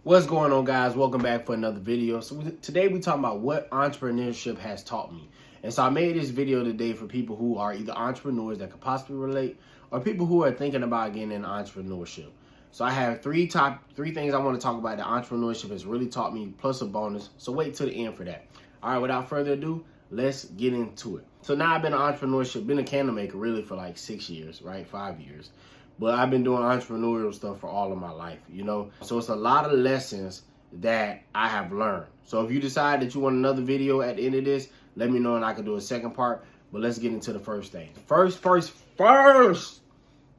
What's going on, guys? Welcome back for another video. Today we're talking about what entrepreneurship has taught me. And so I made this video today for people who are either entrepreneurs that could possibly relate or people who are thinking about getting into entrepreneurship. So I have three things I want to talk about that entrepreneurship has really taught me, plus a bonus. So wait till the end for that. All right, without further ado, let's get into it. So now I've been in entrepreneurship, been a candle maker really for like 6 years, right? 5 years. But I've been doing entrepreneurial stuff for all of my life, you know? So it's a lot of lessons that I have learned. So if you decide that you want another video at the end of this, let me know and I can do a second part. But let's get into the first thing. First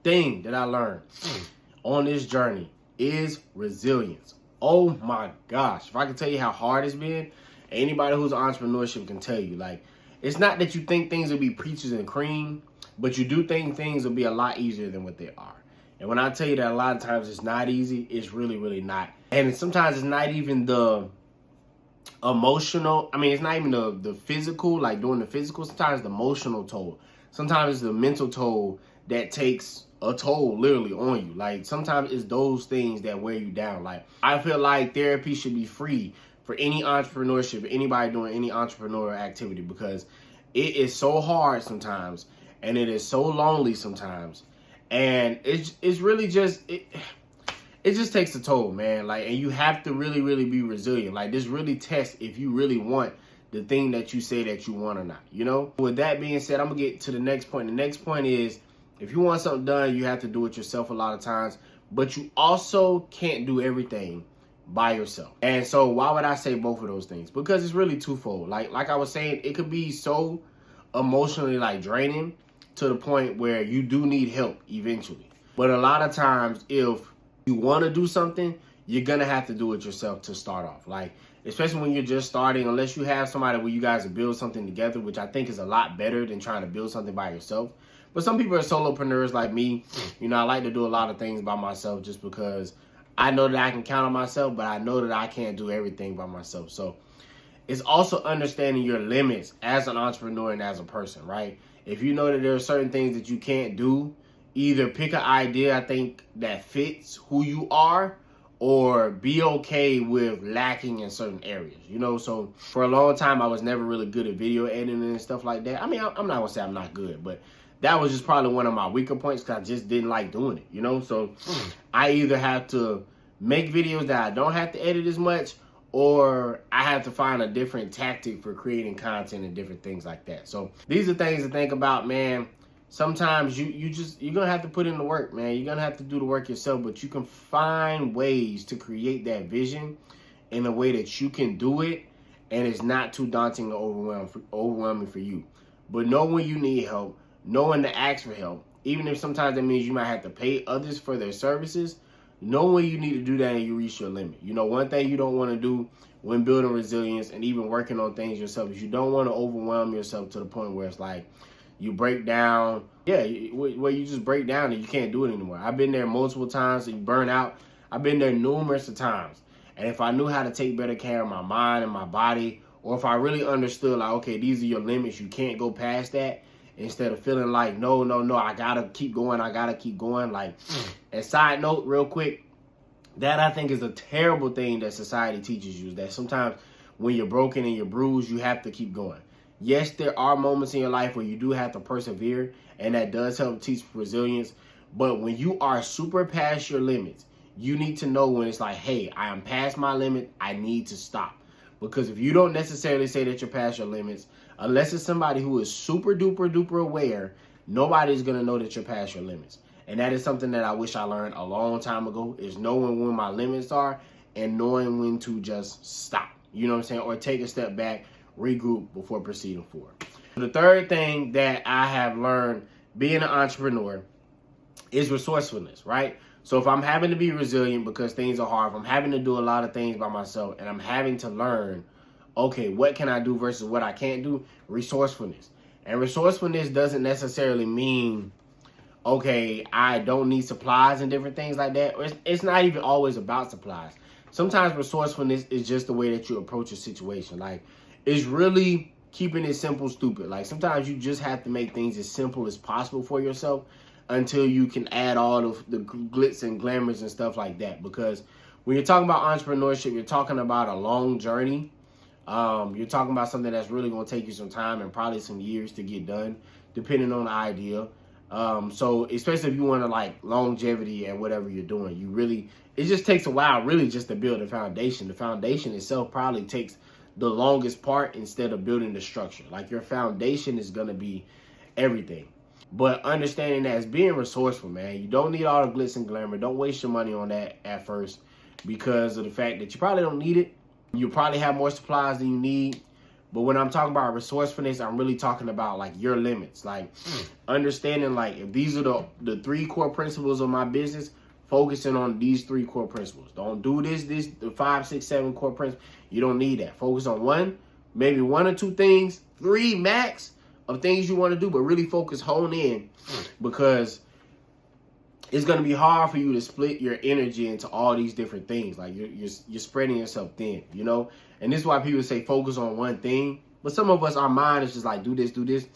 thing that I learned on this journey is resilience. Oh my gosh. If I can tell you how hard it's been, anybody who's in entrepreneurship can tell you, like, it's not that you think things will be peaches and cream, but you do think things will be a lot easier than what they are. And when I tell you that a lot of times it's not easy, it's really, really not. And sometimes it's not even the emotional, it's not even the physical, like doing the physical, sometimes the emotional toll. Sometimes it's the mental toll that takes a toll literally on you. Like sometimes it's those things that wear you down. Like I feel like therapy should be free for any entrepreneurship, anybody doing any entrepreneurial activity, because it is so hard sometimes. And it is so lonely sometimes, and it's really just it just takes a toll, man. Like, and you have to really, really be resilient. Like, this really tests if you really want the thing that you say that you want or not. You know. With that being said, I'm gonna get to the next point. The next point is, if you want something done, you have to do it yourself a lot of times, but you also can't do everything by yourself. And so, why would I say both of those things? Because it's really twofold. Like I was saying, it could be so emotionally draining to the point where you do need help eventually. But a lot of times, if you want to do something, you're going to have to do it yourself to start off. Like, especially when you're just starting, unless you have somebody where you guys build something together, which I think is a lot better than trying to build something by yourself. But some people are solopreneurs like me. You know, I like to do a lot of things by myself just because I know that I can count on myself, but I know that I can't do everything by myself. So it's also understanding your limits as an entrepreneur and as a person, right? If you know that there are certain things that you can't do, either pick an idea, I think, that fits who you are, or be okay with lacking in certain areas, you know? So for a long time, I was never really good at video editing and stuff like that. I'm not gonna say I'm not good, but that was just probably one of my weaker points because I just didn't like doing it, you know? So I either have to make videos that I don't have to edit as much, or I have to find a different tactic for creating content and different things like that. So these are things to think about, man. Sometimes you're gonna have to put in the work, man. You're gonna have to do the work yourself, but you can find ways to create that vision in a way that you can do it, and it's not too daunting or overwhelming for you. But know when you need help, know when to ask for help, even if sometimes that means you might have to pay others for their services. Know when you need to do that and you reach your limit. You know, one thing you don't want to do when building resilience and even working on things yourself is you don't want to overwhelm yourself to the point where it's like you break down. Yeah, where you just break down and you can't do it anymore. I've been there multiple times and you burn out. I've been there numerous of times. And if I knew how to take better care of my mind and my body, or if I really understood, like, okay, these are your limits, you can't go past that, instead of feeling like, no, I gotta keep going. Like, and side note real quick, that I think is a terrible thing that society teaches you, is that sometimes when you're broken and you're bruised, you have to keep going. Yes, there are moments in your life where you do have to persevere, and that does help teach resilience. But when you are super past your limits, you need to know when it's like, hey, I am past my limit, I need to stop. Because if you don't necessarily say that you're past your limits, unless it's somebody who is super duper aware, nobody's going to know that you're past your limits. And that is something that I wish I learned a long time ago, is knowing when my limits are and knowing when to just stop. You know what I'm saying? Or take a step back, regroup before proceeding forward. The third thing that I have learned being an entrepreneur is resourcefulness, right? So if I'm having to be resilient because things are hard, if I'm having to do a lot of things by myself and I'm having to learn, okay, what can I do versus what I can't do? Resourcefulness. And resourcefulness doesn't necessarily mean, okay, I don't need supplies and different things like that. It's not even always about supplies. Sometimes resourcefulness is just the way that you approach a situation. Like, it's really keeping it simple, stupid. Like, sometimes you just have to make things as simple as possible for yourself until you can add all of the glitz and glamours and stuff like that. Because when you're talking about entrepreneurship, you're talking about a long journey. You're talking about something that's really going to take you some time and probably some years to get done, depending on the idea. So especially if you want to like longevity and whatever you're doing, it just takes a while really just to build a foundation. The foundation itself probably takes the longest part instead of building the structure. Like your foundation is going to be everything. But understanding that as being resourceful, man, you don't need all the glitz and glamour. Don't waste your money on that at first because of the fact that you probably don't need it. You probably have more supplies than you need. But when I'm talking about resourcefulness, I'm really talking about like your limits. Like understanding like if these are the 3 core principles of my business, focusing on these 3 core principles. Don't do the 5, 6, 7 core principles. You don't need that. Focus on 1, maybe 1 or 2 things, 3 max of things you want to do, but really hone in because it's going to be hard for you to split your energy into all these different things. Like you're spreading yourself thin, you know? And this is why people say focus on one thing. But some of us, our mind is just like, do this.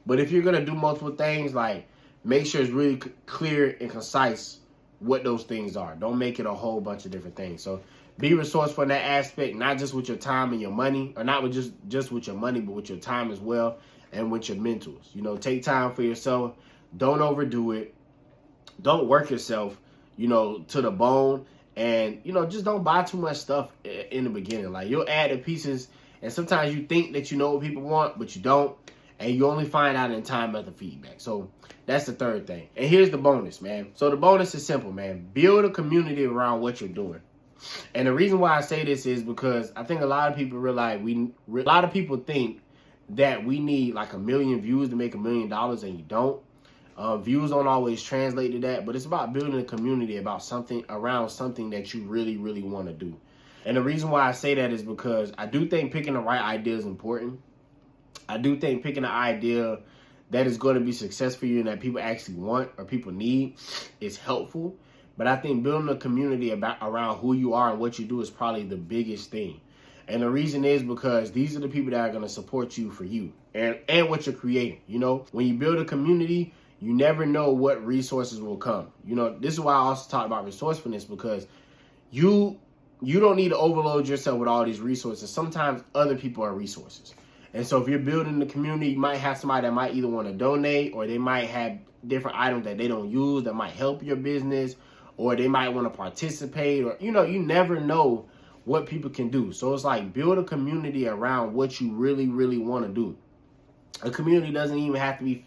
But if you're going to do multiple things, like make sure it's really clear and concise what those things are. Don't make it a whole bunch of different things. So be resourceful in that aspect, not just with your time and your money, or not with just with your money, but with your time as well and with your mentors. You know, take time for yourself. Don't overdo it. Don't work yourself, you know, to the bone. And, you know, just don't buy too much stuff in the beginning. Like, you'll add the pieces, and sometimes you think that you know what people want, but you don't. And you only find out in time at the feedback. So that's the third thing. And here's the bonus, man. So the bonus is simple, man. Build a community around what you're doing. And the reason why I say this is because I think a lot of people realize a lot of people think that we need like 1 million views to make $1 million, and you don't. Views don't always translate to that, but it's about building a community around something that you really, really want to do. And the reason why I say that is because I do think picking the right idea is important. I do think picking an idea that is going to be successful for you and that people actually want or people need is helpful. But I think building a community around who you are and what you do is probably the biggest thing. And the reason is because these are the people that are going to support you for you and what you're creating. You know, when you build a community, you never know what resources will come. You know, this is why I also talk about resourcefulness, because you don't need to overload yourself with all these resources. Sometimes other people are resources. And so if you're building the community, you might have somebody that might either want to donate, or they might have different items that they don't use that might help your business, or they might want to participate, or, you know, you never know what people can do. So it's like build a community around what you really, really want to do. A community doesn't even have to be,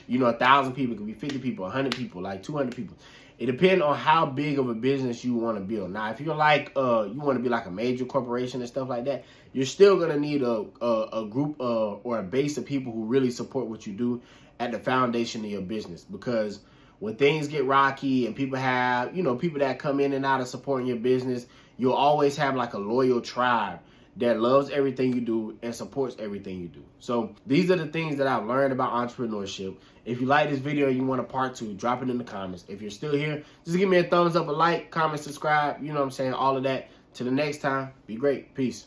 you know, 1,000 people. It could be 50 people, 100 people, like 200 people. It depends on how big of a business you want to build. Now, if you're like, you want to be like a major corporation and stuff like that, you're still going to need a group or a base of people who really support what you do at the foundation of your business. Because when things get rocky and people have, you know, people that come in and out of supporting your business, you'll always have like a loyal tribe that loves everything you do and supports everything you do. So these are the things that I've learned about entrepreneurship. If you like this video and you want a part 2, drop it in the comments. If you're still here, just give me a thumbs up, a like, comment, subscribe. You know what I'm saying? All of that. Till the next time, be great. Peace.